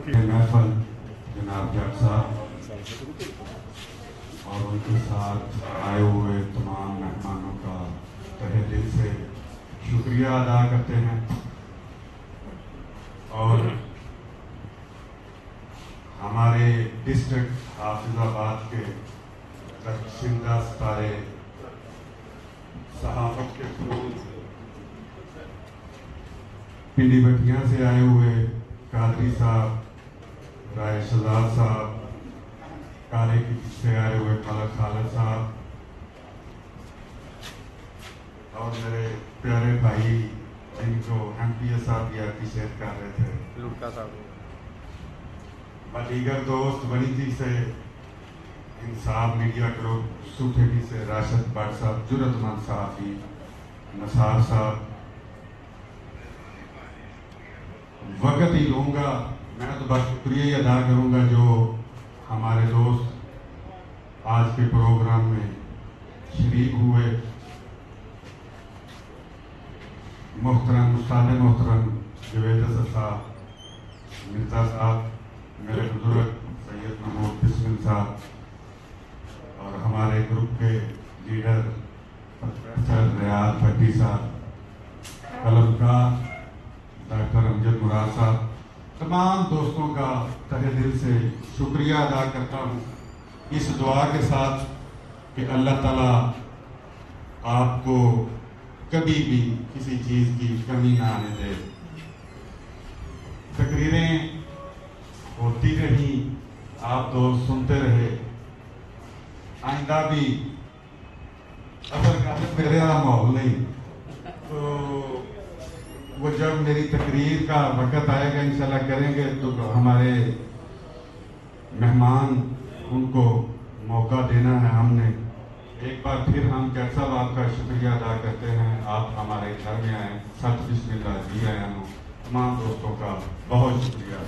محفل جناب جٹ صاحب اور ان کے ساتھ آئے ہوئے تمام مہمانوں کا تہہ دل سے شکریہ ادا کرتے ہیں اور ہمارے ڈسٹرکٹ حافظ آباد کے درخشندہ ستارے صحافت کے فروغ پنڈی بٹھیاں سے آئے ہوئے قادری صاحب، رائے شہزاد صاحب، کالے کی سے آئے ہوئے ملک خالد صاحب اور میرے پیارے بھائی جن کو ایم پی ایس صاحب بھی اپریشیٹ کر رہے تھے، لڑکا صاحب، دیگر دوست ونیتی سے، انصاف میڈیا گروپ سوٹھیٹی سے راشد بٹ صاحب، جرت مند صحافی نثار صاحب، وقت ہی لوں گا میں تو بس شکریہ ہی ادا کروں گا جو ہمارے دوست آج کے پروگرام میں شریک ہوئے، محترم استاد محترم جوید اسد صاحب، مرزا صاحب، میرے بزرگ سید محمود بسمل صاحب اور ہمارے گروپ کے لیڈر پروفیسر ریاض بھٹی صاحب، قلمکار ڈاکٹر امجد مراد صاحب، تمام دوستوں کا تہہ دل سے شکریہ ادا کرتا ہوں اس دعا کے ساتھ کہ اللہ تعالیٰ آپ کو کبھی بھی کسی چیز کی کمی نہ آنے دے۔ تقریریں ہوتی رہی، آپ دوست سنتے رہے، آئندہ بھی اثر کا میرے والا ماحول نہیں، تو وہ جب میری تقریر کا وقت آئے گا انشاءاللہ کریں گے تو ہمارے مہمان ان کو موقع دینا ہے ہم نے۔ ایک بار پھر ہم جٹ صاحب آپ کا شکریہ ادا کرتے ہیں، آپ ہمارے گھر میں آئیں، سچ بسم اللہ جی آیا ہوں، تمام دوستوں کا بہت شکریہ۔